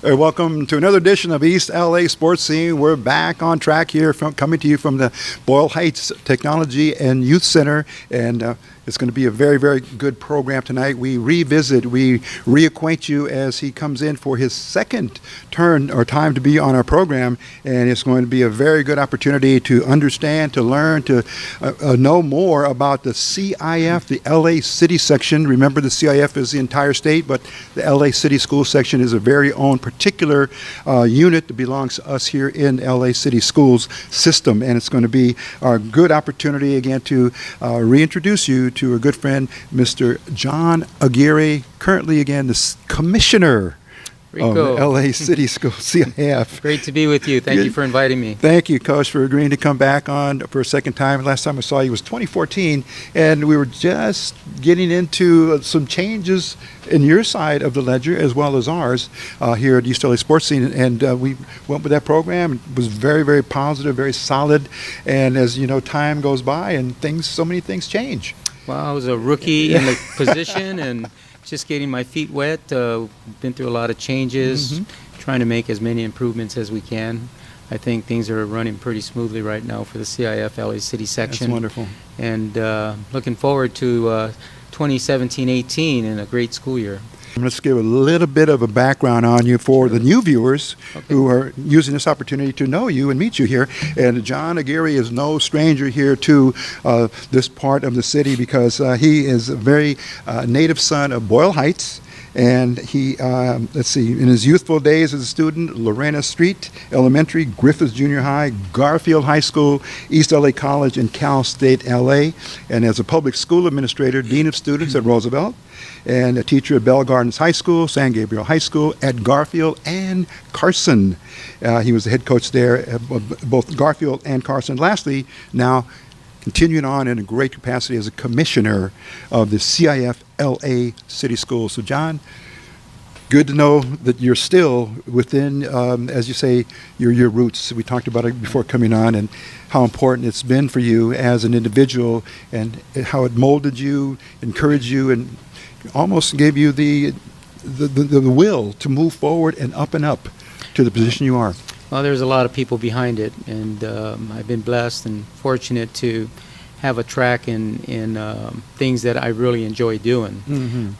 Welcome to another edition of East LA Sports Scene. We're back on track here, coming to you from the Boyle Heights Technology and Youth Center, and it's going to be a very, very good program tonight. We reacquaint you as he comes in for his second turn or time to be on our program, and it's going to be a very good opportunity to understand, to learn, to know more about the CIF, the LA City section. Remember, the CIF is the entire state, but the LA City School section is a very own particular unit that belongs to us here in LA City Schools system, and it's going to be a good opportunity again to reintroduce you to a good friend, Mr. John Aguirre, currently again the commissioner of the LA City School CIF. Great to be with you. Thank you for inviting me. Thank you, Coach, for agreeing to come back on for a second time. Last time I saw you was 2014, and we were just getting into some changes in your side of the ledger as well as ours here at East LA Sports Scene, and we went with that program. It was very, very positive, very solid, and as you know, time goes by and so many things change. Well, I was a rookie in the position and just getting my feet wet. Been through a lot of changes, trying to make as many improvements as we can. I think things are running pretty smoothly right now for the CIF-L.A. City section. That's wonderful. And looking forward to 2017-18 and a great school year. Let's give a little bit of a background on you for the new viewers who are using this opportunity to know you and meet you here. And John Aguirre is no stranger here to this part of the city because he is a very native son of Boyle Heights. And he, let's see, in his youthful days as a student, Lorena Street Elementary, Griffith Junior High, Garfield High School, East LA College, and Cal State LA. And as a public school administrator, Dean of Students at Roosevelt, and a teacher at Bell Gardens High School, San Gabriel High School, at Garfield and Carson. He was the head coach there at both Garfield and Carson. Lastly, now continuing on in a great capacity as a commissioner of the CIF-L.A. City Schools. So, John, good to know that you're still within, as you say, your roots. We talked about it before coming on and how important it's been for you as an individual and how it molded you, encouraged you, and almost gave you the will to move forward and up to the position you are. Well, there's a lot of people behind it, and I've been blessed and fortunate to have a track in things that I really enjoy doing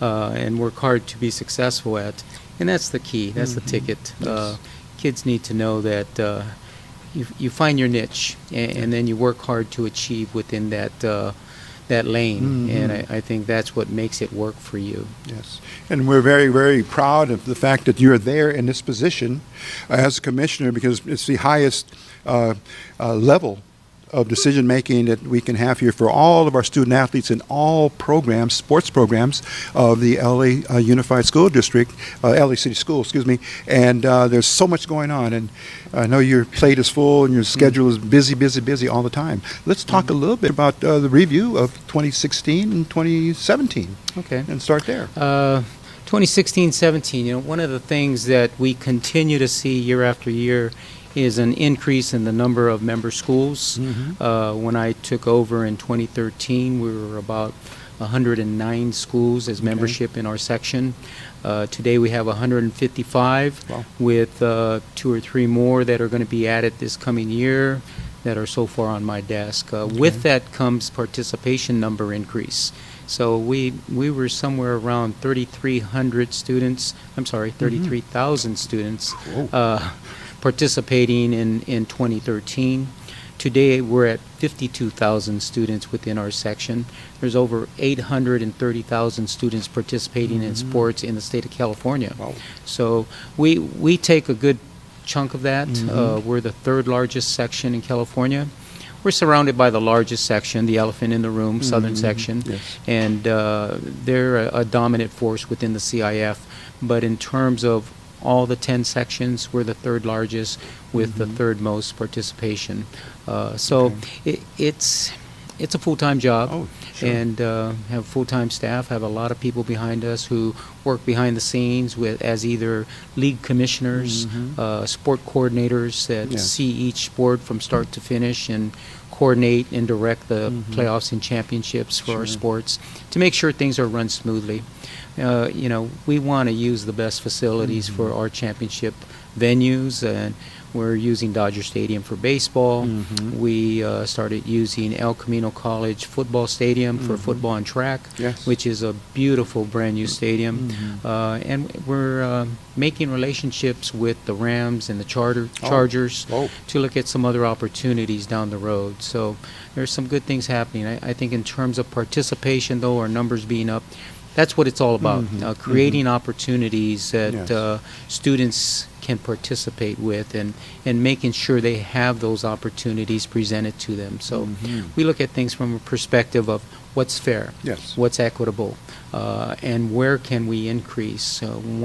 and work hard to be successful at. And that's the key. That's the ticket. Yes. Kids need to know that you find your niche, and then you work hard to achieve within that lane, and I think that's what makes it work for you. Yes, and we're very, very proud of the fact that you're there in this position as a commissioner because it's the highest level of decision making that we can have here for all of our student athletes in all programs, sports programs of the LA Unified School District, LA City Schools, excuse me. And there's so much going on, and I know your plate is full and your schedule is busy all the time. Let's talk a little bit about the review of 2016 and 2017. Okay. And start there. 2016-17, you know, one of the things that we continue to see year after year is an increase in the number of member schools. When I took over in 2013, we were about 109 schools as membership in our section. Today we have 155 with 2 or 3 more that are going to be added this coming year that are so far on my desk. With that comes participation number increase. So we were somewhere around 3,300 students, I'm sorry, 33,000 students participating in 2013. Today we're at 52,000 students within our section. There's over 830,000 students participating in sports in the state of California. So we take a good chunk of that. We're the 3rd largest section in California. We're surrounded by the largest section, the elephant in the room, southern section, and they're a dominant force within the CIF. But in terms of all the 10 sections, we're the 3rd largest with the 3rd most participation. So it's it's a full-time job. Oh, sure. And have full-time staff, have a lot of people behind us who work behind the scenes as either league commissioners, sport coordinators that Yeah. see each sport from start to finish and coordinate and direct the playoffs and championships for our Sure. sports to make sure things are run smoothly. We want to use the best facilities for our championship venues, and we're using Dodger Stadium for baseball. We started using El Camino College football stadium for football and track, Yes. which is a beautiful brand new stadium. And we're making relationships with the Rams and the Chargers Oh. to look at some other opportunities down the road. So there's some good things happening. I think in terms of participation, though, our numbers being up, that's what it's all about, creating opportunities that Yes. students can participate with, and making sure they have those opportunities presented to them. So we look at things from a perspective of what's fair, Yes. what's equitable, and where can we increase.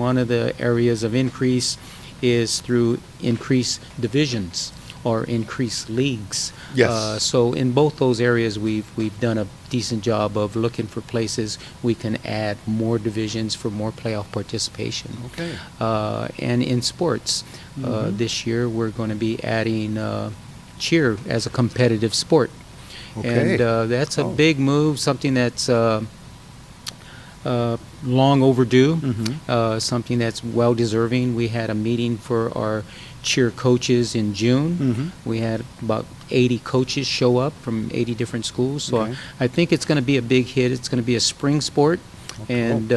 One of the areas of increase is through increased divisions or increased leagues. Yes. So in both those areas, we've done a decent job of looking for places we can add more divisions for more playoff participation. Okay. And in sports, this year we're going to be adding cheer as a competitive sport. Okay. And that's a big move, something that's long overdue, something that's well deserving. We had a meeting for our cheer coaches in June. We had about 80 coaches show up from 80 different schools. So Okay. I think it's going to be a big hit. It's going to be a spring sport. And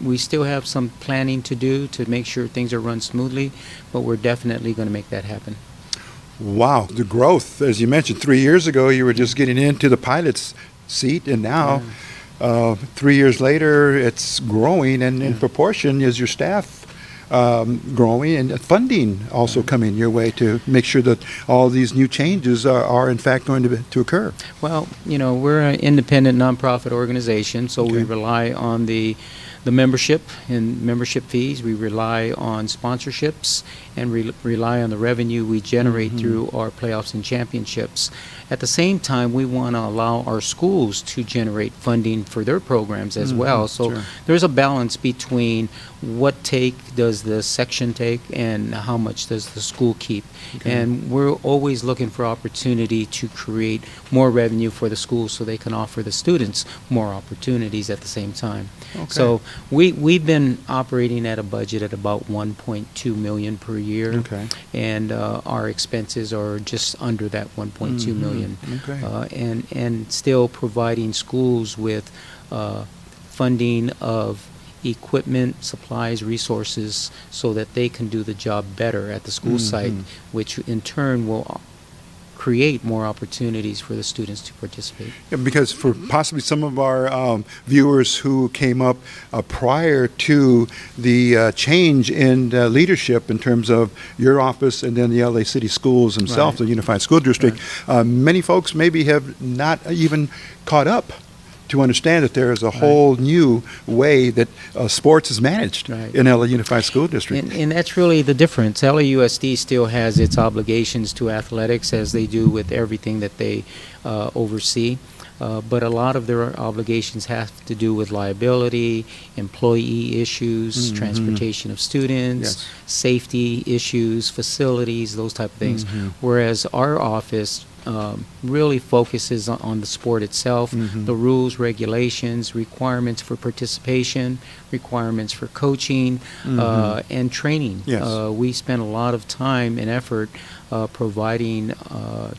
we still have some planning to do to make sure things are run smoothly, but we're definitely going to make that happen. Wow, the growth, as you mentioned, 3 years ago you were just getting into the pilot's seat, and now 3 years later it's growing, and in proportion is your staff growing, and funding also coming your way to make sure that all these new changes are in fact going to occur. Well, we're an independent nonprofit organization, so we Okay. rely on the membership and membership fees. We rely on sponsorships and rely on the revenue we generate through our playoffs and championships. At the same time, we want to allow our schools to generate funding for their programs as well. So sure. there's a balance between what take does the section take and how much does the school keep. And we're always looking for opportunity to create more revenue for the schools so they can offer the students more opportunities at the same time. Okay. So we've been operating at a budget at about $1.2 million per year. Okay. And our expenses are just under that $1.2 million. Okay. And still providing schools with funding of equipment, supplies, resources, so that they can do the job better at the school site, which in turn will create more opportunities for the students to participate. Yeah, because for possibly some of our viewers who came up prior to the change in leadership in terms of your office and then the LA City Schools themselves, Right. the Unified School District, many folks maybe have not even caught up to understand that there is a whole new way that sports is managed Right. in LA Unified School District. And that's really the difference. LAUSD still has its obligations to athletics, as they do with everything that they oversee. But a lot of their obligations have to do with liability, employee issues, transportation of students, Yes. safety issues, facilities, those type of things. Whereas our office really focuses on the sport itself, the rules, regulations, requirements for participation, requirements for coaching, and training. Yes. We spend a lot of time and effort providing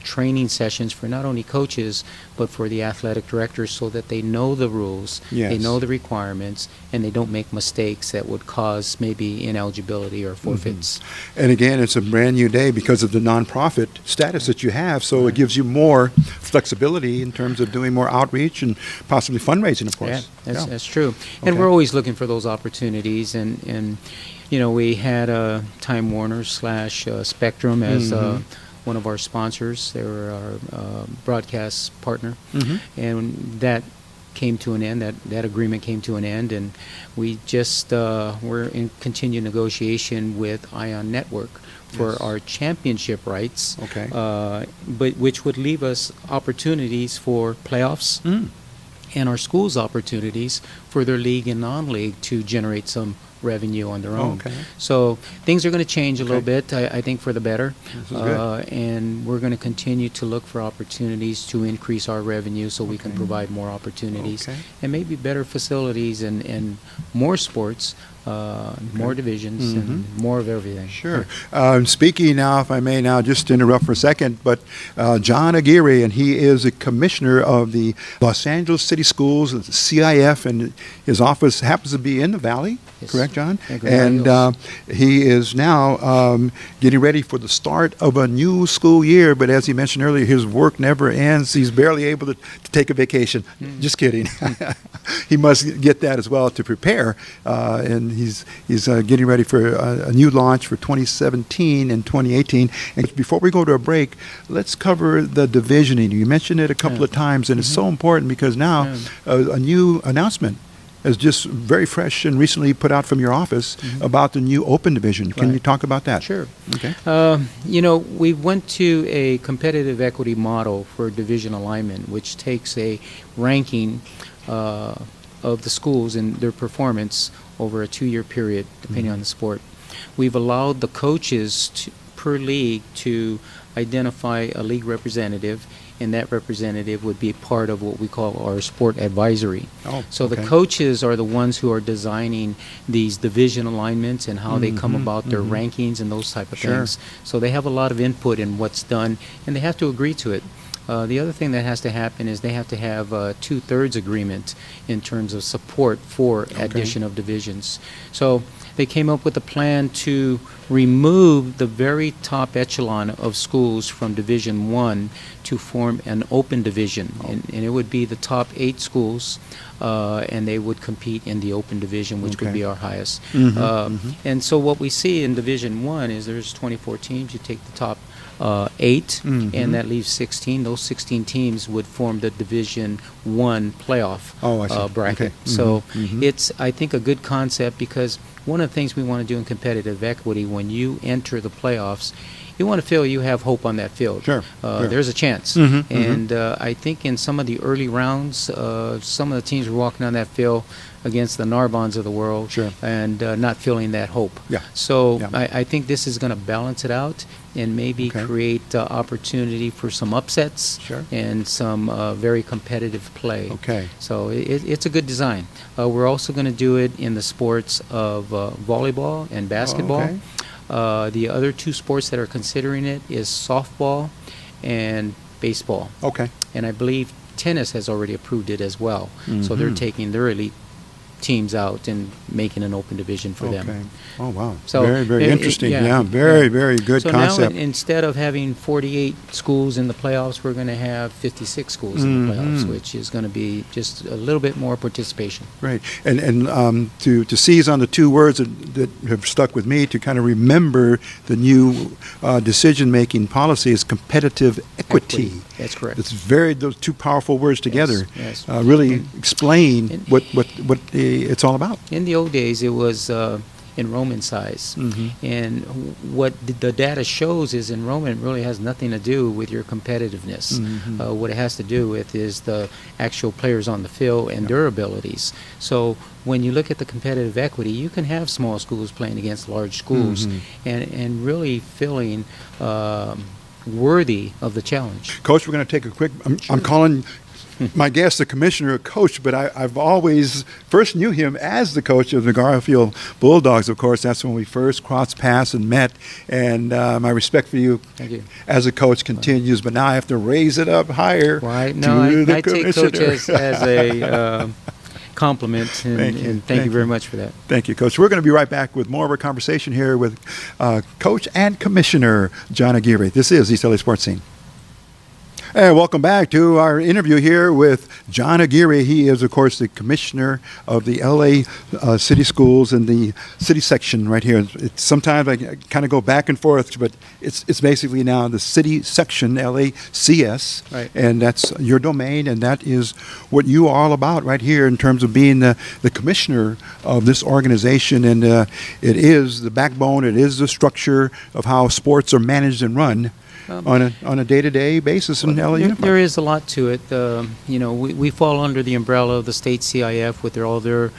training sessions for not only coaches, but for the athletic directors, so that they know the rules, they Yes. know the requirements, and they don't make mistakes that would cause maybe ineligibility or forfeits. And again, it's a brand new day because of the nonprofit status that you have, so it gives you more flexibility in terms of doing more outreach and possibly fundraising, of course. Yeah, that's true. And Okay. we're always looking for those opportunities. And we had Time Warner / Spectrum as one of our sponsors. They were our broadcast partner. And that came to an end. That agreement came to an end, and we just we're in continued negotiation with Ion Network for Yes. our championship rights. Okay. But which would leave us opportunities for playoffs and our schools opportunities for their league and non-league to generate some revenue on their own. Okay. So things are going to change a little Okay. bit, I think, for the better. This is good. And we're going to continue to look for opportunities to increase our revenue so we can Okay. provide more opportunities Okay. and maybe better facilities and more sports, more divisions, and more of everything. Sure. Speaking now, if I may now just interrupt for a second, but John Aguirre, and he is a commissioner of the Los Angeles City Schools, the CIF, and his office happens to be in the Valley, Yes. correct, John? Yeah, Grand And he is now getting ready for the start of a new school year, but as he mentioned earlier, his work never ends. He's barely able to take a vacation. Just kidding. He must get that as well to prepare, and he's getting ready for a new launch for 2017 and 2018. And before we go to a break, let's cover the divisioning. You mentioned it a couple of times, and it's so important because now a new announcement is just very fresh and recently put out from your office about the new open division. Can Right. you talk about that? Sure. Okay. We went to a competitive equity model for division alignment, which takes a ranking of the schools and their performance over a 2-year period, depending on the sport. We've allowed the coaches per league to identify a league representative, and that representative would be part of what we call our sport advisory. Oh, So the okay. coaches are the ones who are designing these division alignments and how they come about their rankings and those type of Sure. things. So they have a lot of input in what's done, and they have to agree to it. The other thing that has to happen is they have to have a 2/3 agreement in terms of support for addition of divisions. So they came up with a plan to remove the very top echelon of schools from Division 1 to form an open division. And it would be the top 8 schools, and they would compete in the open division, which would Okay. be our highest. And so what we see in Division 1 is there's 24 teams. You take the top 8, and that leaves 16. Those 16 teams would form the Division 1 playoff Oh, I see. bracket. Okay. So it's, I think, a good concept because one of the things we want to do in competitive equity, when you enter the playoffs, you want to feel you have hope on that field. Sure, sure. There's a chance. And I think in some of the early rounds, some of the teams were walking on that field against the Narbonnes of the world Sure. and not feeling that hope. Yeah. So Yeah. I think this is going to balance it out and maybe Okay. create opportunity for some upsets Sure. and some very competitive play. Okay. So it's a good design. We're also going to do it in the sports of volleyball and basketball. okay. The other 2 sports that are considering it is softball and baseball. Okay. And I believe tennis has already approved it as well. So they're taking their elite teams out and making an open division for Okay. them. Oh, wow. So very, very interesting. Yeah, yeah. very good So concept. now instead of having 48 schools in the playoffs, we're going to have 56 schools in the playoffs, which is going to be just a little bit more participation. Great. And to seize on the 2 words that have stuck with me to kind of remember the new decision-making policy is competitive equity. That's correct. It's those 2 powerful words together yes. really explain And- what it's all about. In the old days, it was enrollment size. And what the data shows is enrollment really has nothing to do with your competitiveness. What it has to do with is the actual players on the field and their abilities. So when you look at the competitive equity, you can have small schools playing against large schools and really feeling worthy of the challenge. Coach, we're going to take a quick, I'm calling my guest the commissioner a coach, but I've always first knew him as the coach of the Garfield Bulldogs, of course. That's when we first crossed paths and met, and my respect for you Thank you. as a coach continues, but now I have to raise it up higher Right. to No, the I take commissioner. coach as a compliment, and Thank you. and thank Thank you very you. much for that. Thank you, Coach. We're going to be right back with more of our conversation here with Coach and Commissioner John Aguirre. This is East LA Sports Scene. Hey, welcome back to our interview here with John Aguirre. He is, of course, the commissioner of the LA City Schools in the city section right here. Sometimes I kind of go back and forth, but it's basically now the city section, LACS, Right. and that's your domain, and that is what you are all about right here in terms of being the commissioner of this organization. And it is the backbone, it is the structure of how sports are managed and run on a day-to-day basis in LA Unified. There is a lot to it. We fall under the umbrella of the state CIF with all their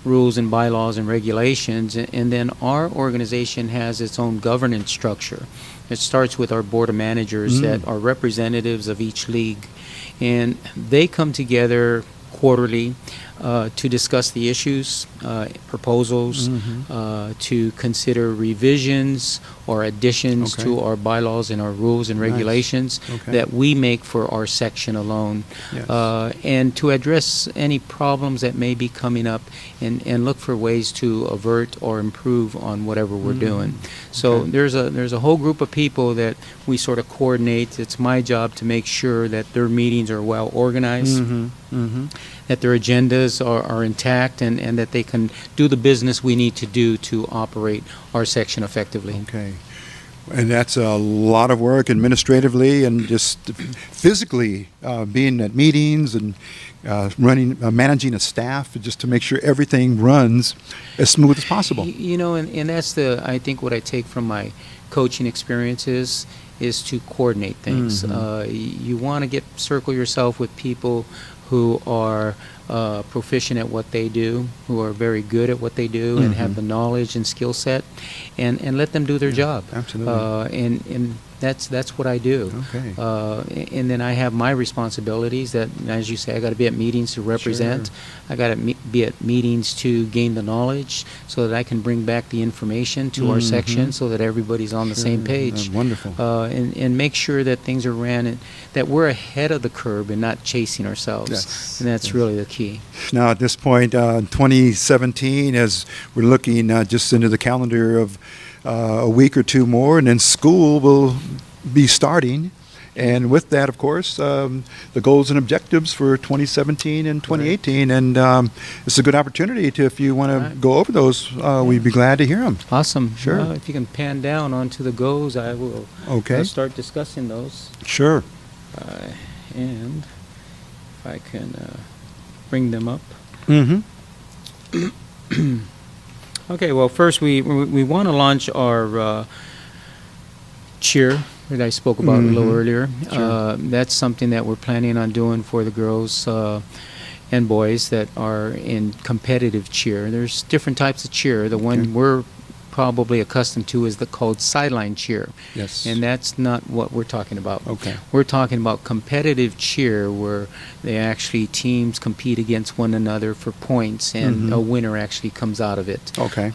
rules and bylaws and regulations, and then our organization has its own governance structure. It starts with our board of managers that are representatives of each league, and they come together quarterly to discuss the issues, proposals, to consider revisions or additions to our bylaws and our rules and regulations that we make for our section alone, and to address any problems that may be coming up and look for ways to avert or improve on whatever we're doing. So there's a whole group of people that we sort of coordinate. It's my job to make sure that their meetings are well organized, that their agendas are intact, and that they can do the business we need to do to operate our section effectively. Okay. And that's a lot of work administratively and just physically being at meetings and managing a staff just to make sure everything runs as smooth as possible. And that's I think what I take from my coaching experiences is to coordinate things. You want to circle yourself with people who are proficient at what they do, who are very good at what they do, and have the knowledge and skill set, and let them do their job. Absolutely. And that's what I do. Okay. And then I have my responsibilities that, as you say, I got to be at meetings to represent. Sure. I got to be at meetings to gain the knowledge so that I can bring back the information to our section so that everybody's on the same page. Wonderful. And make sure that things are ran and that we're ahead of the curve and not chasing ourselves. Yes. And that's really the key. Now, at this point, 2017, as we're looking just into the calendar of a week or two more, and then school will be starting. And with that, of course, the goals and objectives for 2017 and 2018. And it's a good opportunity to, if you want to go over those, we'd be glad to hear them. Awesome. Sure. If you can pan down onto the goals, I will start discussing those. Sure. And if I can bring them up. Okay, well, first we want to launch our cheer that I spoke about a little earlier. Sure. That's something that we're planning on doing for the girls and boys that are in competitive cheer. There's different types of cheer. The one we're probably accustomed to is called sideline cheer. Yes. And that's not what we're talking about. Okay. We're talking about competitive cheer where teams compete against one another for points, and a winner actually comes out of it. Okay.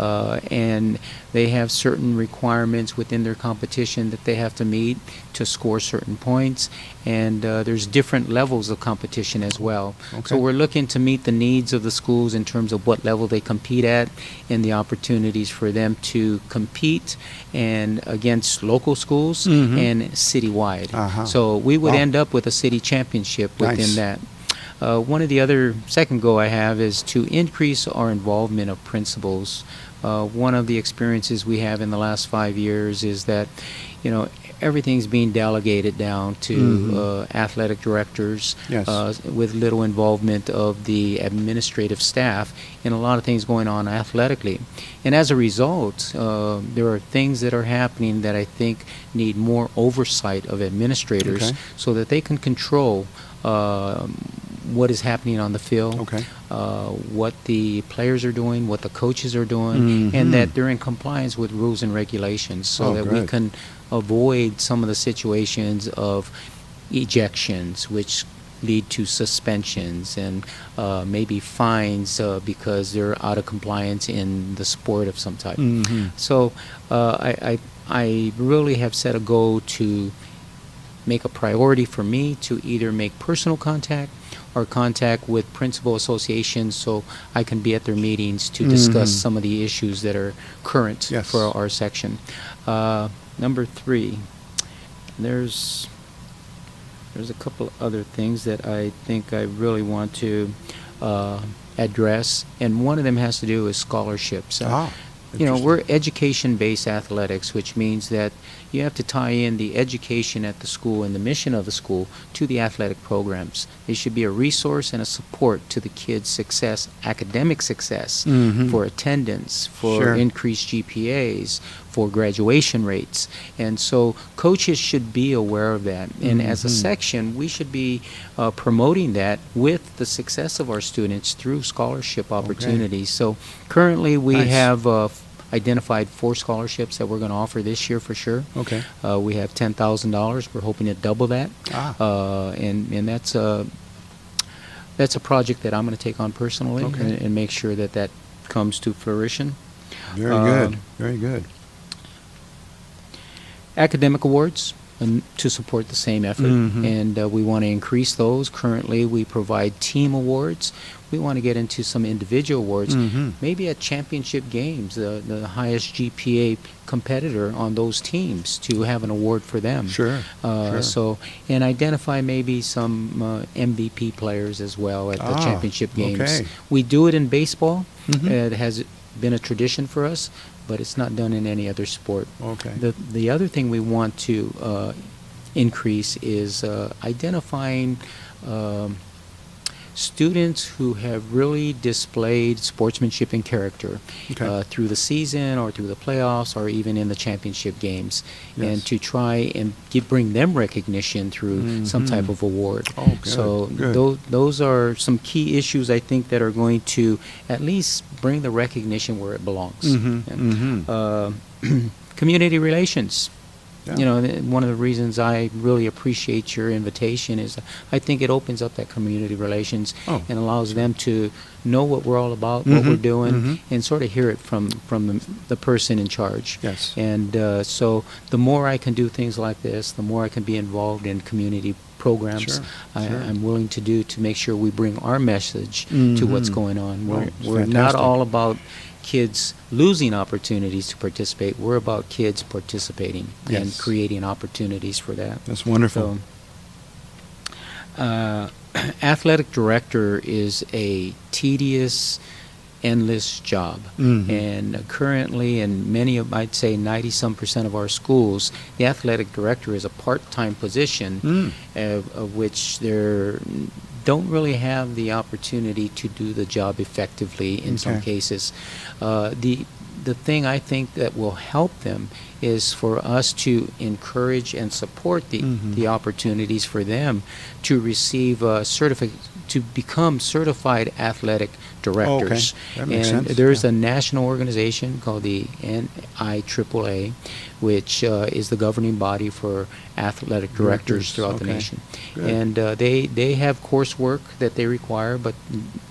And they have certain requirements within their competition that they have to meet to score certain points, and there's different levels of competition as well. Okay. So we're looking to meet the needs of the schools in terms of what level they compete at and the opportunities for them to compete and against local schools and citywide. So we would end up with a city championship within that. One of the other second goal I have is to increase our involvement of principals. One of the experiences we have in the last 5 years is that, everything's being delegated down to athletic directors with little involvement of the administrative staff and a lot of things going on athletically. And as a result, there are things that are happening that I think need more oversight of administrators so that they can control what is happening on the field, what the players are doing, what the coaches are doing, and that they're in compliance with rules and regulations so that we can avoid some of the situations of ejections, which lead to suspensions and maybe fines because they're out of compliance in the sport of some type. So I really have set a goal to make a priority for me to either make personal contact or contact with principal associations so I can be at their meetings to discuss some of the issues that are current for our section. Number 3, there's there's a couple other things that I think I really want to address, and one of them has to do with scholarships. You know, we're education-based athletics, which means that you have to tie in the education at the school and the mission of the school to the athletic programs. They should be a resource and a support to the kids' success, academic success, for attendance, for increased GPAs, for graduation rates. And so coaches should be aware of that. And as a section, we should be promoting that with the success of our students through scholarship opportunities. So currently we have identified 4 scholarships that we're going to offer this year for sure. We have $10,000. We're hoping to double that. And that's a project that I'm going to take on personally and make sure that that comes to fruition. Very good. Very good. Academic awards to support the same effort, and we want to increase those. Currently, we provide team awards. We want to get into some individual awards, maybe at championship games, the highest GPA competitor on those teams, to have an award for them. So, and identify maybe some MVP players as well at the championship games. We do it in baseball. It has been a tradition for us, but it's not done in any other sport. The other thing we want to increase is identifying students who have really displayed sportsmanship and character through the season or through the playoffs or even in the championship games, and to try and bring them recognition through some type of award. So those are some key issues I think that are going to at least bring the recognition where it belongs. Community relations. You know, one of the reasons I really appreciate your invitation is I think it opens up that community relations and allows them to know what we're all about, what we're doing, and sort of hear it from the person in charge. And so the more I can do things like this, the more I can be involved in community programs I'm willing to do to make sure we bring our message to what's going on. We're not all about kids losing opportunities to participate. We're about kids participating and creating opportunities for that. That's wonderful. So, athletic director is a tedious, endless job. And currently in many of, I'd say 90-some% of our schools, the athletic director is a part-time position of which they're don't really have the opportunity to do the job effectively in some cases. The thing I think that will help them is for us to encourage and support the opportunities for them to receive to become certified athletic directors. That makes sense. There's a national organization called the CIF-L.A, which is the governing body for athletic directors throughout the nation. And they have coursework that they require, but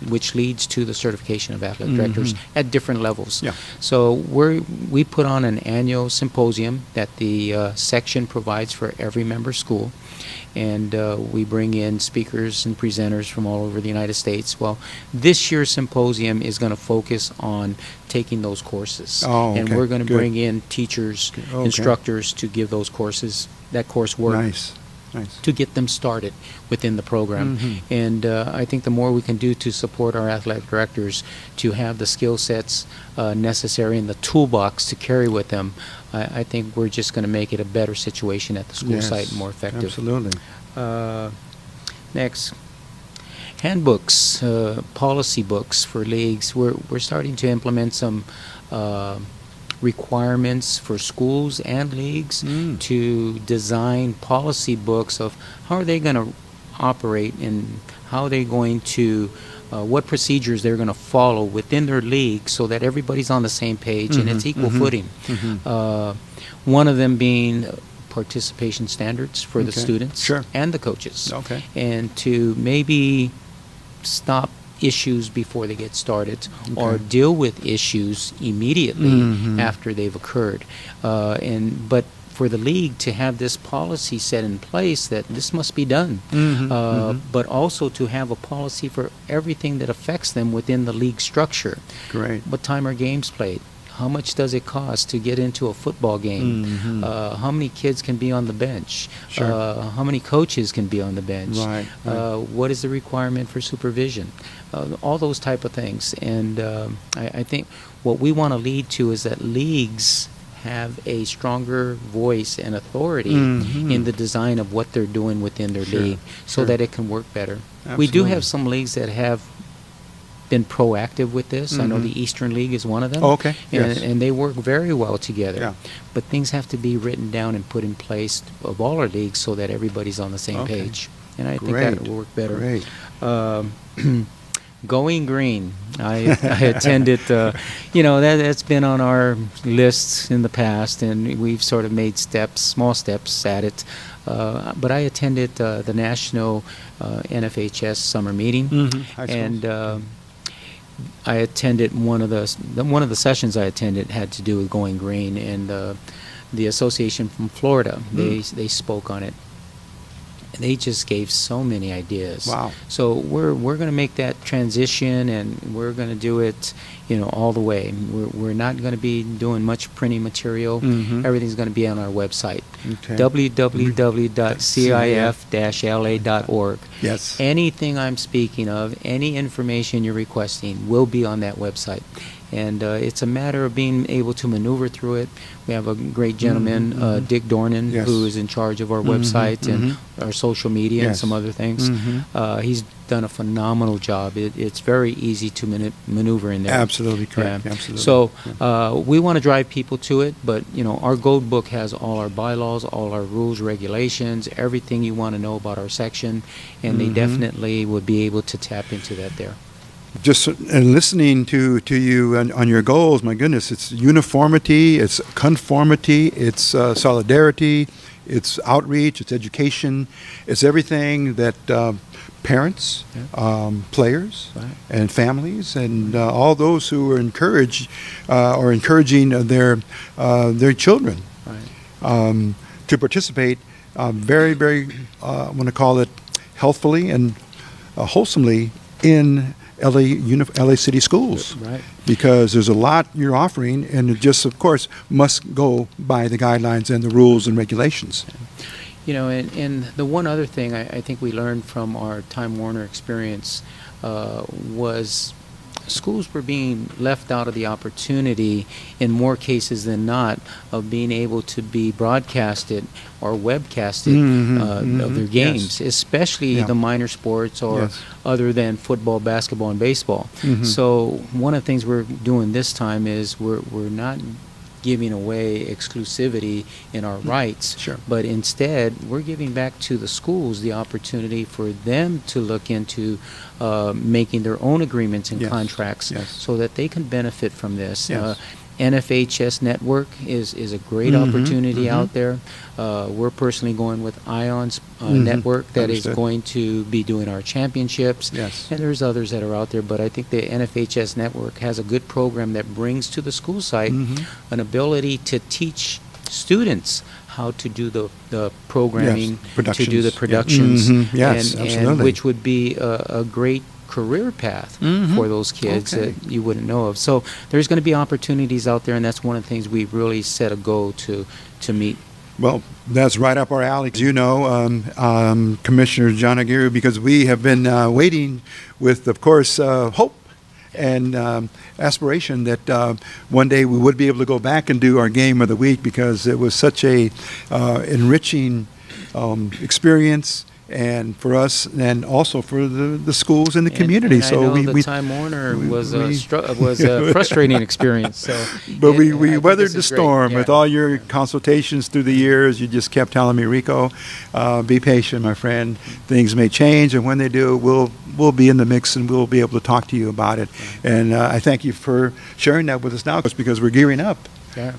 which leads to the certification of athletic directors at different levels. So we put on an annual symposium that the section provides for every member school. And we bring in speakers and presenters from all over the United States. Well, this year's symposium is going to focus on taking those courses. And we're going to bring in teachers, instructors to give those courses, that coursework. To get them started within the program. And I think the more we can do to support our athletic directors to have the skill sets necessary in the toolbox to carry with them, I think we're just going to make it a better situation at the school site and more effective. Absolutely. Next. Handbooks, policy books for leagues. We're starting to implement some requirements for schools and leagues to design policy books of how are they going to operate and how they're going to what procedures they're going to follow within their league so that everybody's on the same page and it's equal footing. One of them being participation standards for the students and the coaches, and to maybe stop issues before they get started or deal with issues immediately after they've occurred. But for the league to have this policy set in place that this must be done, but also to have a policy for everything that affects them within the league structure. What time are games played? How much does it cost to get into a football game? How many kids can be on the bench? Sure. How many coaches can be on the bench? Right, right. What is the requirement for supervision? All those type of things. And I think what we want to lead to is that leagues have a stronger voice and authority in the design of what they're doing within their league, so that it can work better. We do have some leagues that have been proactive with this. I know the Eastern League is one of them. Okay, yes. And they work very well together. Yeah. But things have to be written down and put in place of all our leagues so that everybody's on the same page. And I think that will work better. Great. Going green. I attended, that's been on our lists in the past, and we've sort of made small steps at it. But I attended the National NFHS summer meeting, and I attended one of the sessions I attended had to do with going green, and the association from Florida, they spoke on it. They just gave so many ideas. Wow. So we're going to make that transition, and we're going to do it, all the way. We're not going to be doing much printing material. Everything's going to be on our website. Okay. www.cif-la.org. Yes. Anything I'm speaking of, any information you're requesting will be on that website. And it's a matter of being able to maneuver through it. We have a great gentleman, Dick Dornan, Yes. who is in charge of our website and our social media and some other things. He's done a phenomenal job. It's very easy to maneuver in there. Absolutely correct. Yeah. Absolutely. So we want to drive people to it, but our gold book has all our bylaws, all our rules, regulations, everything you want to know about our section, and they definitely would be able to tap into that there. Just listening to you on your goals, my goodness, it's uniformity, it's conformity, it's solidarity, it's outreach, it's education, it's everything that parents, players, and families, and all those who are encouraging their children to participate very, very, I want to call it healthfully and wholesomely in LA City schools, because there's a lot you're offering, and it just, of course, must go by the guidelines and the rules and regulations. And the one other thing I think we learned from our Time Warner experience was schools were being left out of the opportunity in more cases than not of being able to be broadcasted or webcasted of their games, especially the minor sports or other than football, basketball, and baseball. So one of the things we're doing this time is we're not giving away exclusivity in our rights, but instead we're giving back to the schools the opportunity for them to look into making their own agreements and contracts so that they can benefit from this. NFHS Network is a great opportunity out there. We're personally going with ION's network that is going to be doing our championships. And there's others that are out there, but I think the NFHS Network has a good program that brings to the school site an ability to teach students how to do the programming, to do the productions, and which would be a great career path for those kids that you wouldn't know of. So there's going to be opportunities out there, and that's one of the things we've really set a goal to meet. Well, that's right up our alley, as you know, Commissioner John Aguirre, because we have been waiting with, of course, hope and aspiration that one day we would be able to go back and do our game of the week, because it was such a enriching experience, and for us, and also for the schools and the community. And I know the Time Warner was a frustrating experience. So, but we weathered the storm with all your consultations through the years. You just kept telling me, Rico, be patient, my friend. Things may change, and when they do, we'll be in the mix, and we'll be able to talk to you about it. And I thank you for sharing that with us now, because we're gearing up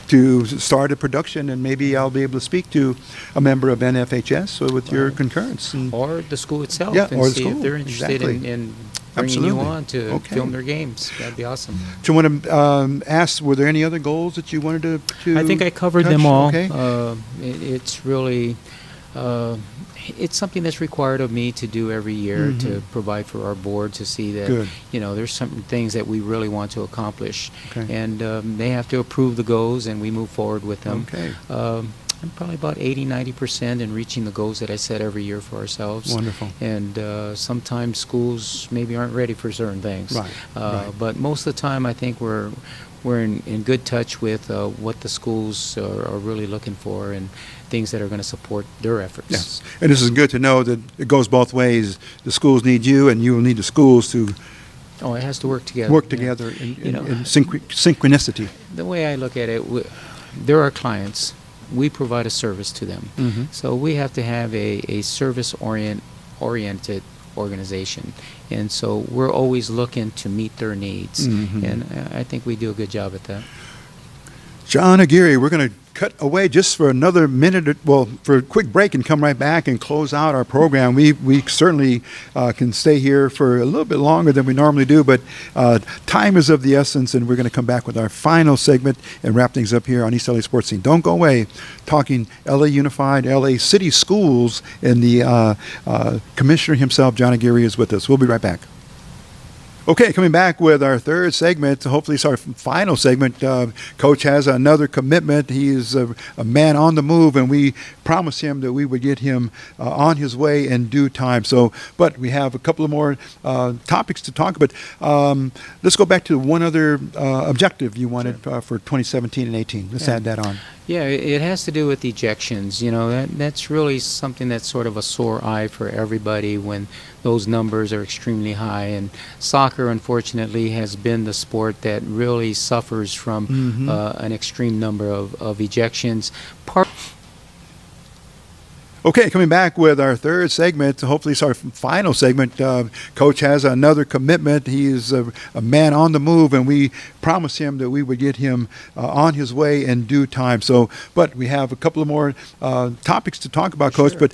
to start a production, and maybe I'll be able to speak to a member of NFHS with your concurrence. Or the school itself, or and the see school. if they're interested in bringing you on to film their games. That'd be awesome. Do you want to ask, were there any other goals that you wanted to I think I covered touch? them all. Okay. It's really It's something that's required of me to do every year to provide for our board to see that, Good. there's some things that we really want to accomplish. Okay. And they have to approve the goals, and we move forward with them. Okay. I'm probably about 80-90% in reaching the goals that I set every year for ourselves. Wonderful. And sometimes schools maybe aren't ready for certain things. Right, right. But most of the time, I think we're in good touch with what the schools are really looking for and things that are going to support their efforts. Yes. And this is good to know that it goes both ways. The schools need you, and you will need the schools to Oh, it has to work together. work yeah. together in You know, synchronicity. The way I look at it, they're our clients. We provide a service to them. So we have to have a service-oriented organization. And so we're always looking to meet their needs. And I think we do a good job at that. John Aguirre, we're going to cut away just for another minute, for a quick break and come right back and close out our program. We certainly can stay here for a little bit longer than we normally do, but time is of the essence, and we're going to come back with our final segment and wrap things up here on East LA Sports Scene. Don't go away. Talking LA Unified, LA City Schools, and the commissioner himself, John Aguirre, is with us. We'll be right back. Okay, coming back with our third segment. Hopefully it's our final segment. Coach has another commitment. He is a man on the move, and we promised him that we would get him on his way in due time. But we have a couple of more topics to talk about. Let's go back to one other objective you wanted for 2017 and 18. Let's add that on. Yeah, it has to do with ejections. That's really something that's sort of a sore eye for everybody when those numbers are extremely high. And soccer, unfortunately, has been the sport that really suffers from an extreme number of ejections. Okay, coming back with our third segment. Hopefully it's our final segment. Coach has another commitment. He is a man on the move, and we promised him that we would get him on his way in due time. But we have a couple of more topics to talk about, Coach. Sure. But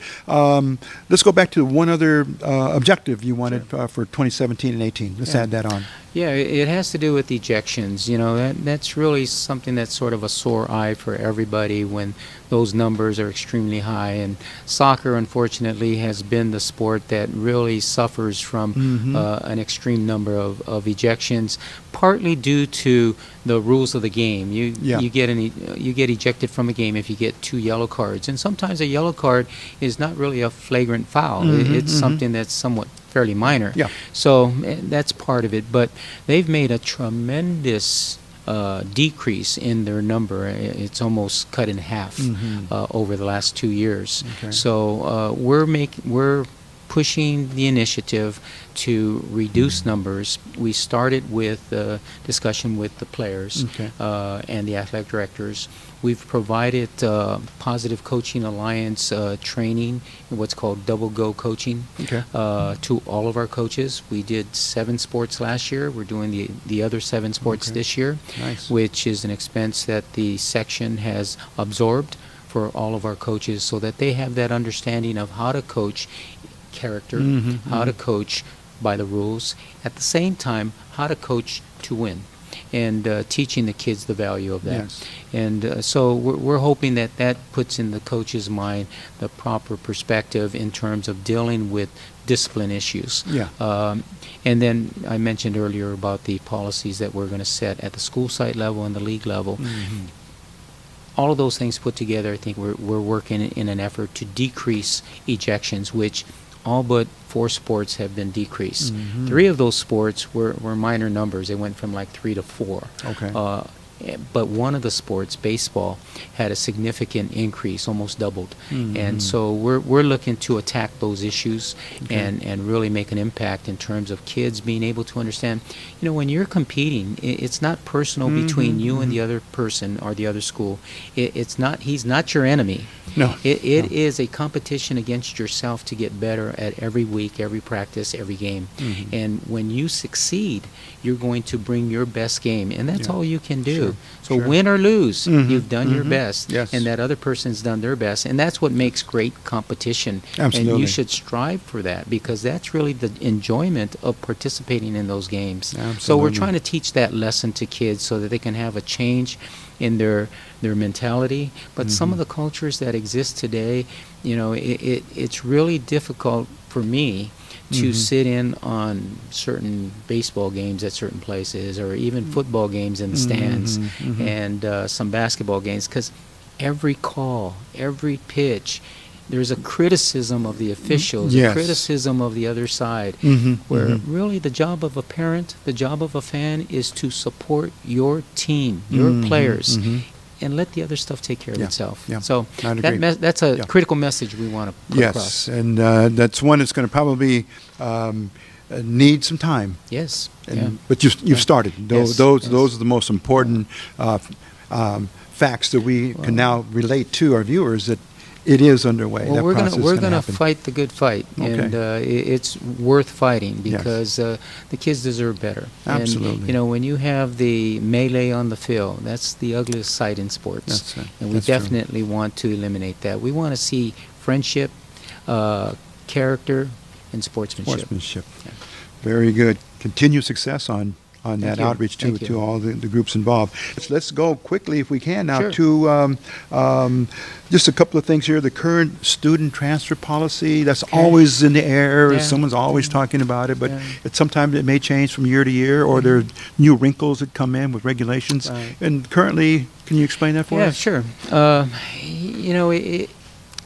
let's go back to one other objective you wanted for 2017 and 18. Let's add that on. Yeah, it has to do with ejections. That's really something that's sort of a sore eye for everybody when those numbers are extremely high. And soccer, unfortunately, has been the sport that really suffers from an extreme number of ejections, partly due to the rules of the game. You get ejected from a game if you get 2 yellow cards, and sometimes a yellow card is not really a flagrant foul. It's something that's somewhat fairly minor. Yeah. So that's part of it. But they've made a tremendous decrease in their number. It's almost cut in half over the last 2 years. Okay. So we're pushing the initiative to reduce numbers. We started with discussion with the players and the athletic directors. We've provided Positive Coaching Alliance training, what's called Double Go coaching, to all of our coaches. We did 7 sports last year. We're doing the other 7 sports this year, which is an expense that the section has absorbed for all of our coaches so that they have that understanding of how to coach character, how to coach by the rules, at the same time how to coach to win, and teaching the kids the value of that. Yes. And so we're hoping that puts in the coach's mind the proper perspective in terms of dealing with discipline issues. And then I mentioned earlier about the policies that we're going to set at the school site level and the league level. All of those things put together, I think we're working in an effort to decrease ejections, which all but 4 sports have been decreased. 3 of those sports were minor numbers. They went from like 3 to 4. But one of the sports, baseball, had a significant increase, almost doubled. And so we're looking to attack those issues and really make an impact in terms of kids being able to understand, when you're competing, it's not personal between you and the other person or the other school. He's not your enemy. No. It is a competition against yourself to get better at every week, every practice, every game. And when you succeed, you're going to bring your best game, and that's all you can do. So win or lose, you've done your best, and that other person's done their best, and that's what makes great competition. Absolutely. And you should strive for that, because that's really the enjoyment of participating in those games. Absolutely. So we're trying to teach that lesson to kids so that they can have a change in their mentality. But some of the cultures that exist today, it's really difficult for me to sit in on certain baseball games at certain places, or even football games in the stands, and some basketball games, because every call, every pitch, there's a criticism of the officials, a criticism of the other side, where really the job of a parent, the job of a fan is to support your team, your players, and let the other stuff take care of itself. Yeah. So that's a critical message we want to put across. And that's one that's going to probably need some time. Yes. But you've started. Those are the most important facts that we can now relate to our viewers, that it is underway. Well, that we're gonna fight the good fight, and it's worth fighting, because the kids deserve better. Absolutely. And, when you have the melee on the field, that's the ugliest sight in sports, and we definitely want to eliminate that. We want to see friendship, character, and sportsmanship. Yeah. Very good. Continued success on that outreach to all the groups involved. Let's go quickly, if we can, now to just a couple of things here. The current student transfer policy, that's always in the air. Someone's always talking about it, but sometimes it may change from year to year, or there are new wrinkles that come in with regulations. And currently, can you explain that for us? Yeah, sure.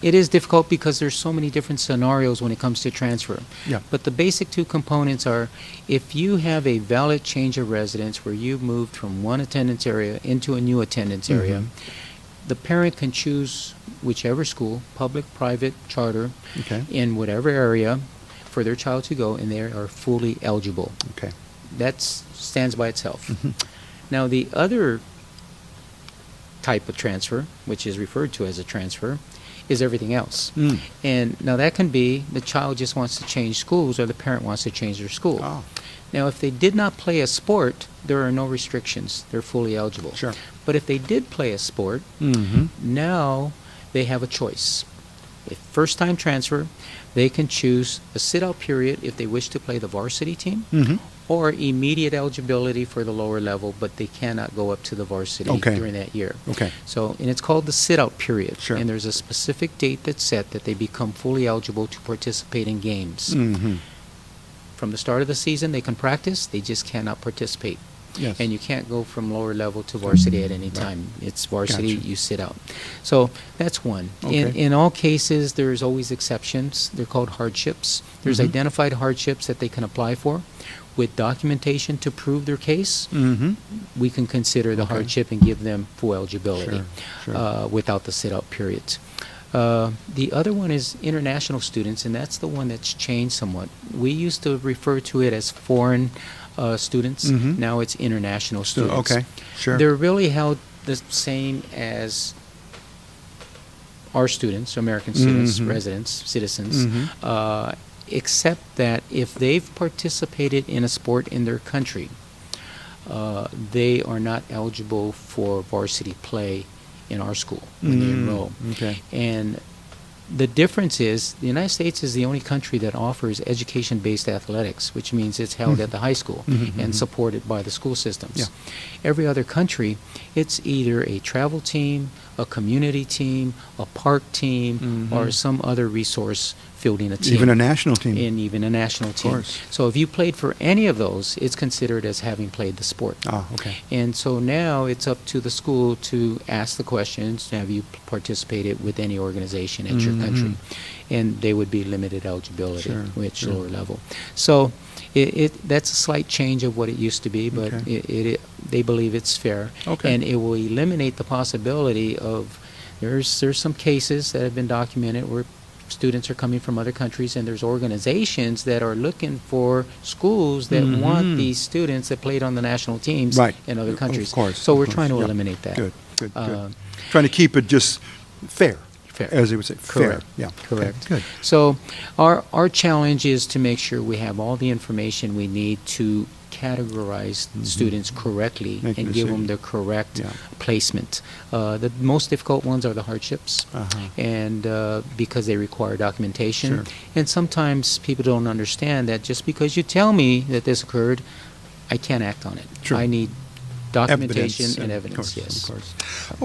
It is difficult because there's so many different scenarios when it comes to transfer. Yeah. But the basic two components are, if you have a valid change of residence where you moved from one attendance area into a new attendance area, the parent can choose whichever school, public, private, charter, in whatever area, for their child to go, and they are fully eligible. Okay. That stands by itself. Now, the other type of transfer, which is referred to as a transfer, is everything else. And now that can be the child just wants to change schools, or the parent wants to change their school. Now, if they did not play a sport, there are no restrictions. They're fully eligible. Sure. But if they did play a sport, now they have a choice. If first-time transfer, they can choose a sit-out period if they wish to play the varsity team, or immediate eligibility for the lower level, but they cannot go up to the varsity during that year. So, and it's called the sit-out period. Sure. And there's a specific date that's set that they become fully eligible to participate in games. From the start of the season, they can practice, they just cannot participate. And you can't go from lower level to varsity at any time. It's varsity, you sit out. So that's one. In all cases, there's always exceptions. They're called hardships. There's identified hardships that they can apply for. With documentation to prove their case, we can consider the hardship and give them full eligibility without the sit-out periods. The other one is international students, and that's the one that's changed somewhat. We used to refer to it as foreign students. Now it's international students. They're really held the same as our students, American students, residents, citizens, except that if they've participated in a sport in their country, they are not eligible for varsity play in our school when they enroll. And the difference is the United States is the only country that offers education-based athletics, which means it's held at the high school and supported by the school systems. Every other country, it's either a travel team, a community team, a park team, or some other resource fielding a team. Even a national team. And even a national team. So if you played for any of those, it's considered as having played the sport. And so now it's up to the school to ask the questions, have you participated with any organization at your country? And they would be limited eligibility, which lower level. So that's a slight change of what it used to be, but they believe it's fair. And it will eliminate the possibility of, there's some cases that have been documented where students are coming from other countries, and there's organizations that are looking for schools that want these students that played on the national teams in other countries. So we're trying to eliminate that. Good. Trying to keep it just fair. As they would say, correct. Fair. Correct. Good. So our challenge is to make sure we have all the information we need to categorize students correctly and give them the correct placement. The most difficult ones are the hardships, and because they require documentation. And sometimes people don't understand that just because you tell me that this occurred, I can't act on it. I need Documentation and Of evidence, course, yes. Of course.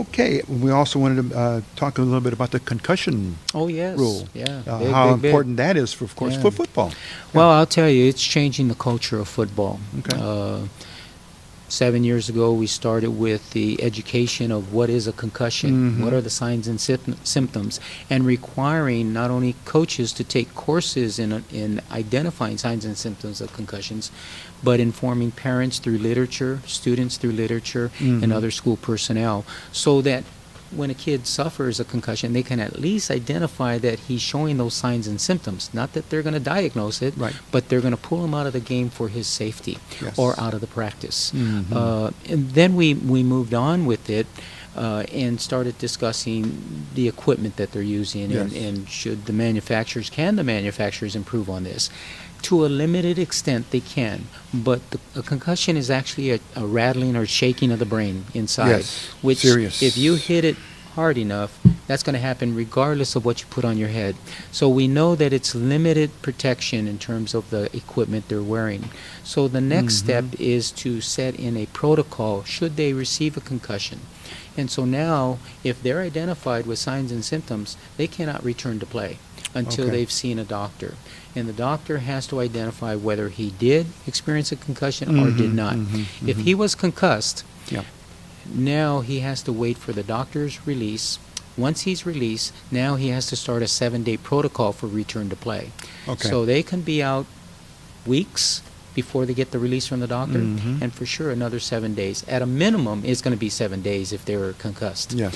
Okay, we also wanted to talk a little bit about the concussion Oh, yes. rule. Yeah. How Big, big. important that is, for, of course, Yeah. for football. Well, I'll tell you, it's changing the culture of football. Okay. 7 years ago, we started with the education of what is a concussion, what are the signs and symptoms, and requiring not only coaches to take courses in identifying signs and symptoms of concussions, but informing parents through literature, students through literature, and other school personnel, so that when a kid suffers a concussion, they can at least identify that he's showing those signs and symptoms. Not that they're going to diagnose it, Right. but they're going to pull him out of the game for his safety Yes. or out of the practice. And then we moved on with it and started discussing the equipment that they're using and should the manufacturers improve on this. To a limited extent, they can, but a concussion is actually a rattling or shaking of the brain inside, Yes, which serious. if you hit it hard enough, that's going to happen regardless of what you put on your head. So we know that it's limited protection in terms of the equipment they're wearing. So the next step is to set in a protocol should they receive a concussion. And so now, if they're identified with signs and symptoms, they cannot return to play until Okay. they've seen a doctor. And the doctor has to identify whether he did experience a concussion or did not. If he was concussed, Yeah. now he has to wait for the doctor's release. Once he's released, now he has to start a 7-day protocol for return to play. Okay. So they can be out weeks before they get the release from the doctor, and for sure another 7 days. At a minimum, it's going to be 7 days if they were concussed. Yes.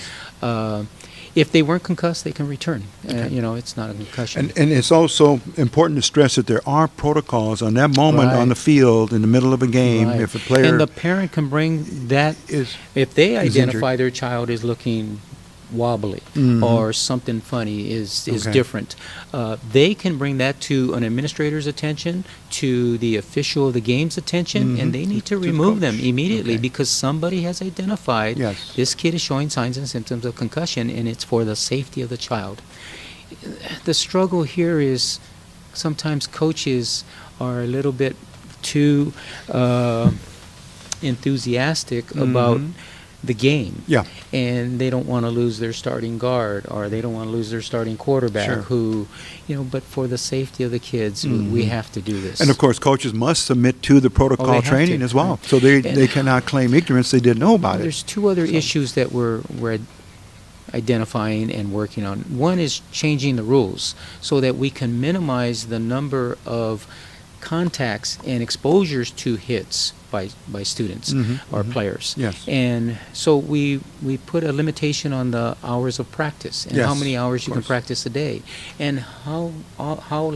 If they weren't concussed, they can return. It's not a concussion. And it's also important to stress that there are protocols on that moment Right. on the field in the middle of a game. Right. If a player And the parent can bring that, is if they is identify their child is looking wobbly or something funny is Okay. different, they can bring that to an administrator's attention, to the official of the game's attention, and they need to To the remove them coach. immediately Okay. because somebody has identified Yes. this kid is showing signs and symptoms of concussion, and it's for the safety of the child. The struggle here is sometimes coaches are a little bit too enthusiastic about the game. Yeah. And they don't want to lose their starting guard, or they don't want to lose their starting quarterback, Sure. who, but for the safety of the kids, we have to do this. And of course, coaches must submit to the protocol they have training to. as well. So they cannot claim ignorance; they didn't know about it. There's two other issues that we're identifying and working on. One is changing the rules so that we can minimize the number of contacts and exposures to hits by students or players. Yes. And so we put a limitation on the hours of practice and Yes, how many hours of you can course. practice a day, and how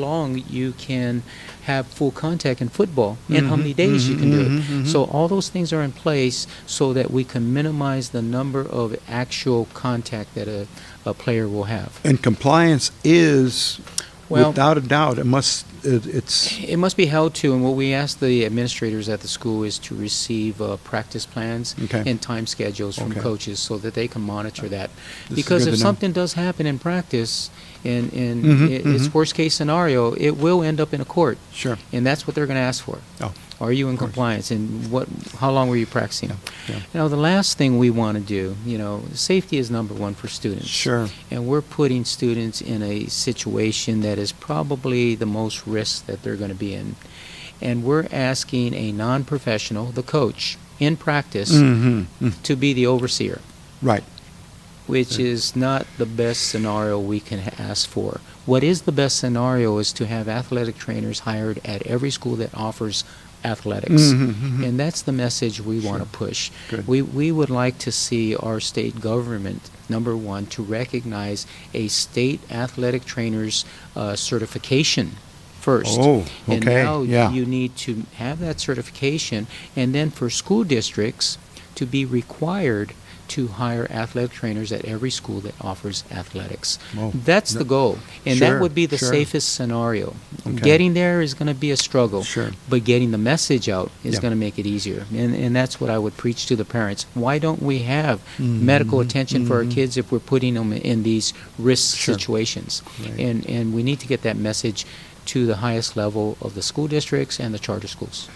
long you can have full contact in football, and how many days you can do it. So all those things are in place so that we can minimize the number of actual contact that a player will have. And compliance is, Well- without a doubt, it's It must be held to, and what we ask the administrators at the school is to receive practice plans Okay. and time schedules from Okay. coaches so that they can monitor that. This is Because good if to know. something does happen in practice, and it's mhm. worst case scenario, it will end up in a court, sure. and that's what they're going to ask for. Oh, Are you in course. compliance, and how long were you practicing? yeah. Now, the last thing we want to do, safety is number one for students. Sure. And we're putting students in a situation that is probably the most risk that they're going to be in. And we're asking a non-professional, the coach, in practice, to be the overseer, Right. which is not the best scenario we can ask for. What is the best scenario is to have athletic trainers hired at every school that offers athletics. And that's the message we want to push. Good. We would like to see our state government, number one, to recognize a state athletic trainer's certification first. Oh, And okay, now yeah. you need to have that certification, and then for school districts to be required to hire athletic trainers at every school that offers athletics. Oh, That's the goal, and Sure, that would be the sure. safest scenario. Okay. Getting there is going to be a struggle, Sure. but getting the message out is Yeah. going to make it easier, and that's what I would preach to the parents. Why don't we have medical attention for our kids if we're putting them in these risk Sure. situations? Right. And we need to get that message to the highest level of the school districts and the charter schools.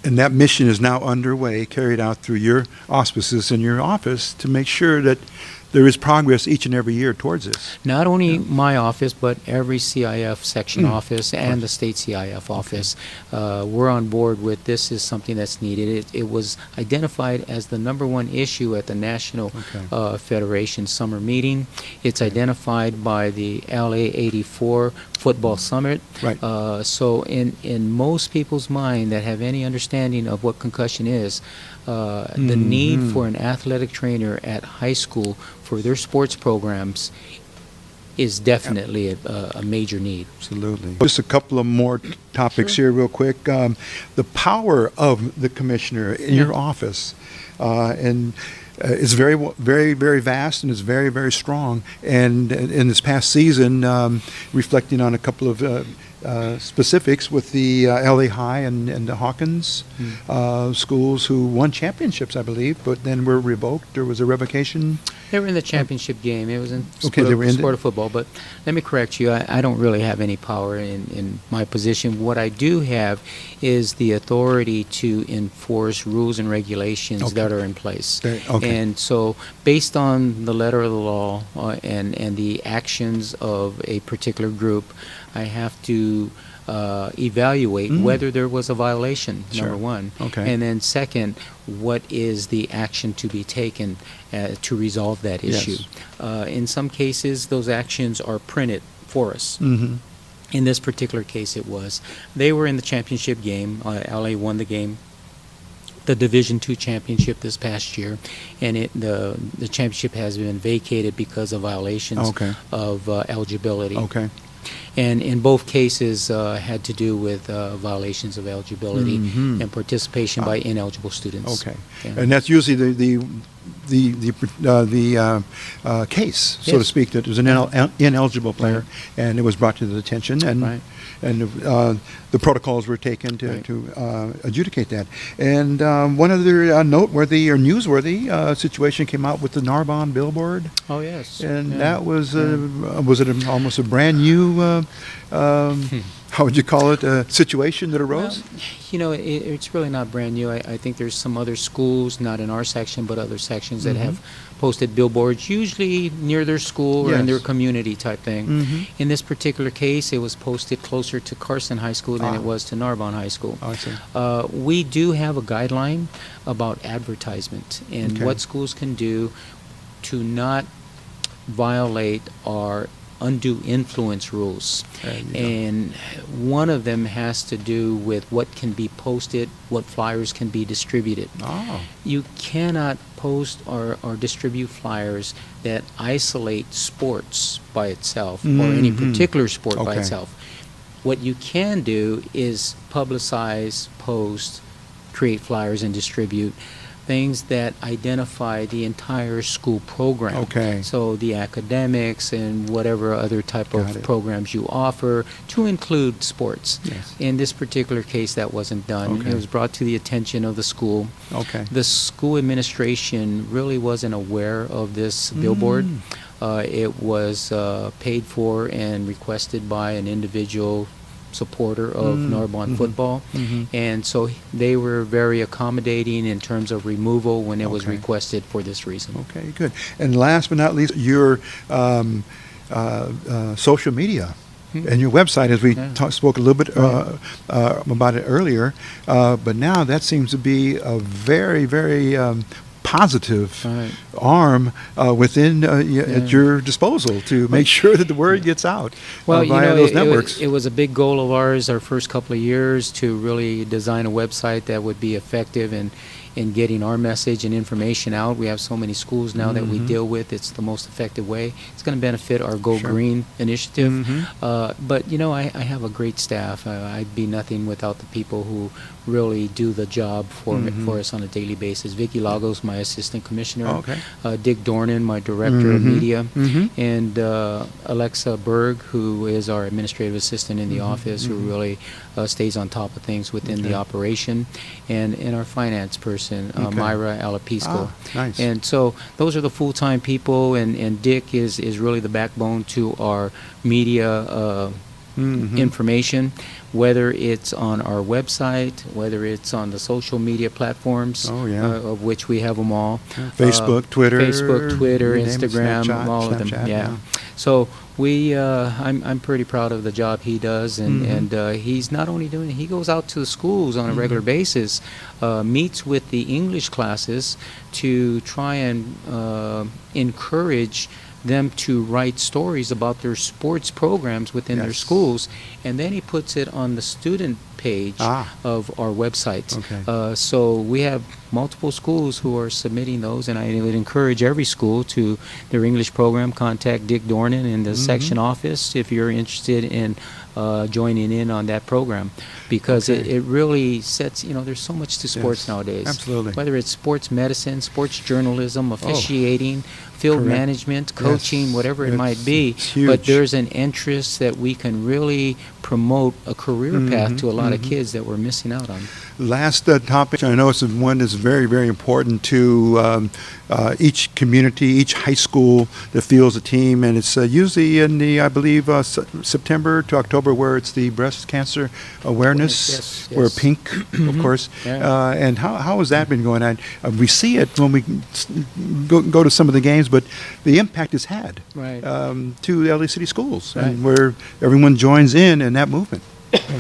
And that mission is now underway, carried out through your auspices in your office to make sure that there is progress each and every year towards this. Not only my office, but every CIF section office and the state CIF office. We're on board with this is something that's needed. It was identified as the #1 issue at the National Federation Summer Meeting. It's identified by the LA 84 Football Summit. Right. So in most people's mind that have any understanding of what concussion is, the need for an athletic trainer at high school for their sports programs is definitely a major need. Absolutely. Just a couple of more topics here real quick. The power of the commissioner in your office and is very vast and is very strong. And in this past season, reflecting on a couple of specifics with the LA High and the Hawkins schools who won championships, I believe, but then were revoked. There was a revocation. They were in the championship game. It was in sport of football. But let me correct you. I don't really have any power in my position. What I do have is the authority to enforce rules and regulations that are in place. And so based on the letter of the law and the actions of a particular group, I have to evaluate whether there was a violation, number one. And then second, what is the action to be taken to resolve that issue. In some cases, those actions are printed for us. In this particular case, it was. They were in the championship game. LA won the game, the Division II championship this past year, and the championship has been vacated because of violations of eligibility. And in both cases had to do with violations of eligibility and participation by ineligible students. And that's usually the case, so to speak, that there's an ineligible player, and it was brought to the attention, and the protocols were taken to adjudicate that. And one other noteworthy or newsworthy situation came out with the Narbonne billboard. Oh, yes. And that was, was it almost a brand new, how would you call it, a situation that arose? Well, you know, it's really not brand new. I think there's some other schools, not in our section, but other sections that have posted billboards, usually near their school or in their community type thing. In this particular case, it was posted closer to Carson High School than it was to Narbonne High School. I see. We do have a guideline about advertisement and what schools can do to not violate our undue influence rules. And one of them has to do with what can be posted, what flyers can be distributed. You cannot post or distribute flyers that isolate sports by itself or any particular sport by itself. What you can do is publicize, post, create flyers and distribute things that identify the entire school program. So the academics and whatever other type of programs you offer to include sports. In this particular case, that wasn't done. It was brought to the attention of the school. The school administration really wasn't aware of this billboard. It was paid for and requested by an individual supporter of Narbonne football, and so they were very accommodating in terms of removal when it was requested for this reason. Good. And last but not least, your social media and your website, as we spoke a little bit about it earlier, but now that seems to be a very positive arm within at your disposal to make sure that the word gets out via those networks. It was a big goal of ours our first couple of years to really design a website that would be effective in getting our message and information out. We have so many schools now that we deal with. It's the most effective way. It's going to benefit our Go Green initiative. But, you know, I have a great staff. I'd be nothing without the people who really do the job for us on a daily basis. Vicky Lagos, my assistant commissioner. Dick Dornan, my director of media. And Alexa Berg, who is our administrative assistant in the office, who really stays on top of things within the operation. And our finance person, Myra Alapisco. And so those are the full-time people, and Dick is really the backbone to our media information, whether it's on our website, whether it's on the social media platforms, Oh, yeah. of which we have them all. Facebook, Twitter, you name it, Instagram, Snapchat, all of them. Snapchat, Yeah. yeah. So I'm pretty proud of the job he does, and he's not only doing it, he goes out to the schools on a regular basis, meets with the English classes to try and encourage them to write stories about their sports programs within their Yes. schools, and then he puts it on the student page of our website. Okay. So we have multiple schools who are submitting those, and I would encourage every school to their English program, contact Dick Dornan in the section office if you're interested in joining in on that program, because Okay. it really sets, there's so much to sports Yes, nowadays. absolutely. Whether it's sports medicine, sports journalism, officiating, field Correct. management, coaching, Yes, whatever it it's- might be. it's huge. But there's an interest that we can really promote a career path to a lot of kids that we're missing out on. Last topic, I know it's one that's very, very important to each community, each high school that fields a team, and it's usually in the, I believe, September to October, where it's the breast cancer awareness, Yes, where yes. pink, of course. Yeah. And how has that been going on? We see it when we go to some of the games, but the impact it's had Right. to the LA City schools, Right. and where everyone joins in that movement.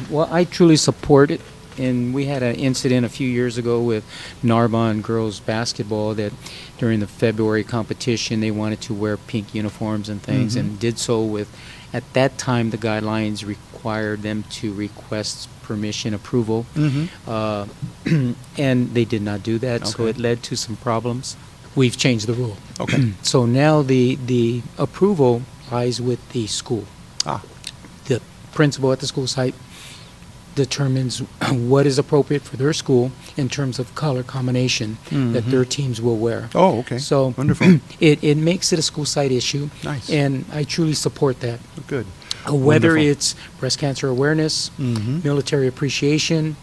Well, I truly support it. And we had an incident a few years ago with Narbonne girls basketball that during the February competition they wanted to wear pink uniforms and things, and did so with, at that time the guidelines required them to request permission, approval, and they did not do that, so Okay. it led to some problems. We've changed the rule. Okay. So now the approval lies with the school. The principal at the school site determines what is appropriate for their school in terms of color combination that their teams will wear. Oh, okay. So Wonderful. it makes it a school site issue. Nice. And I truly support that. Good. Whether Wonderful. it's breast cancer awareness, military appreciation,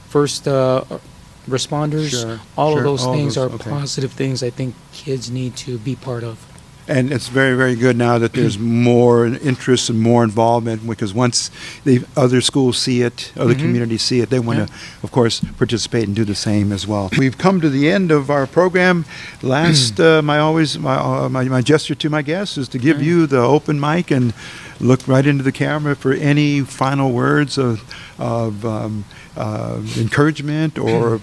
first responders, Sure, all sure, of those all things those, are okay. positive things I think kids need to be part of. And it's very, very good now that there's more interest and more involvement, because once the other schools see it, other communities see it, they want to, of course, participate and do the same as well. We've come to the end of our program. Last, my gesture to my guests is to give you the open mic and look right into the camera for any final words of encouragement or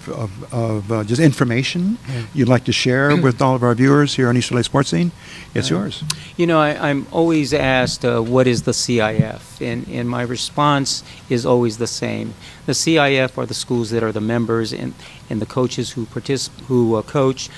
of just information you'd like to share with all of our viewers here on East LA Sports Scene. It's yours. I'm always asked, what is the CIF? And my response is always the same. The CIF are the schools that are the members and the coaches who coach,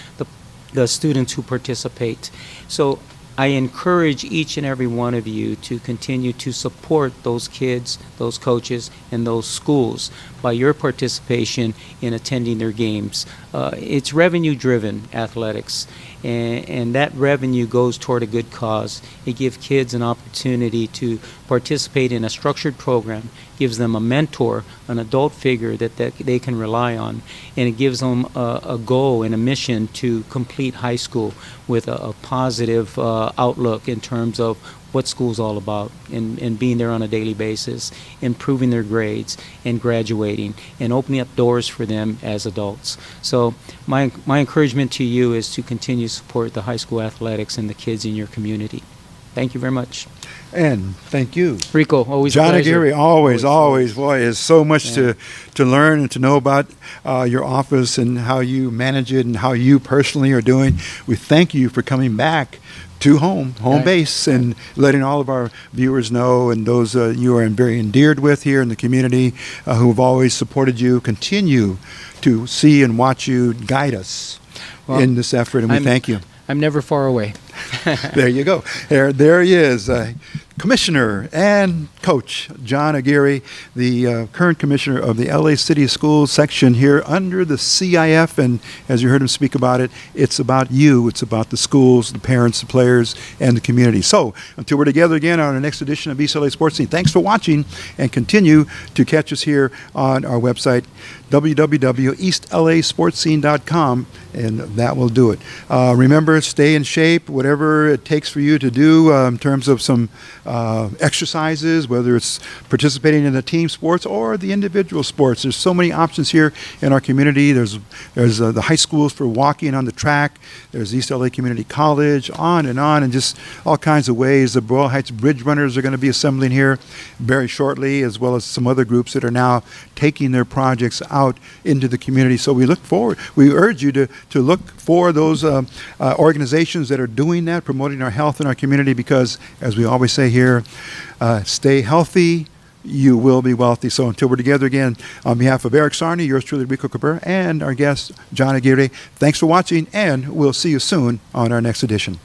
the students who participate. So I encourage each and every one of you to continue to support those kids, those coaches, and those schools by your participation in attending their games. It's revenue-driven athletics, and that revenue goes toward a good cause. It gives kids an opportunity to participate in a structured program, gives them a mentor, an adult figure that they can rely on, and it gives them a goal and a mission to complete high school with a positive outlook in terms of what school's all about, and being there on a daily basis, improving their grades, and graduating, and opening up doors for them as adults. So my encouragement to you is to continue to support the high school athletics and the kids in your community. Thank you very much. And thank you. Rico, always a John pleasure. Aguirre, always. Boy, there's so much to learn and to know about your office and how you manage it and how you personally are doing. We thank you for coming back to home Right. base, and letting all of our viewers know, and those you are very endeared with here in the community who have always supported you, continue to see and watch you guide us in this effort, and we thank you. I'm never far away. There you go. There he is, Commissioner and Coach John Aguirre, the current Commissioner of the LA City Schools section here under the CIF. And as you heard him speak about it, it's about you. It's about the schools, the parents, the players, and the community. So until we're together again on our next edition of East LA Sports Scene, thanks for watching, and continue to catch us here on our website, www.eastlasportscene.com, and that will do it. Remember, stay in shape, whatever whatever it takes for you to do in terms of some exercises, whether it's participating in the team sports or the individual sports. There's so many options here in our community. There's the high schools for walking on the track. There's East LA Community College, on, and just all kinds of ways. The Boyle Heights Bridge Runners are going to be assembling here very shortly, as well as some other groups that are now taking their projects out into the community. So we look forward. We urge you to look for those organizations that are doing that, promoting our health in our community, because, as we always say here, stay healthy, you will be wealthy. So until we're together again, on behalf of Eric Sarney, yours truly, Rico Cabrera, and our guest, John Aguirre, thanks for watching, and we'll see you soon on our next edition.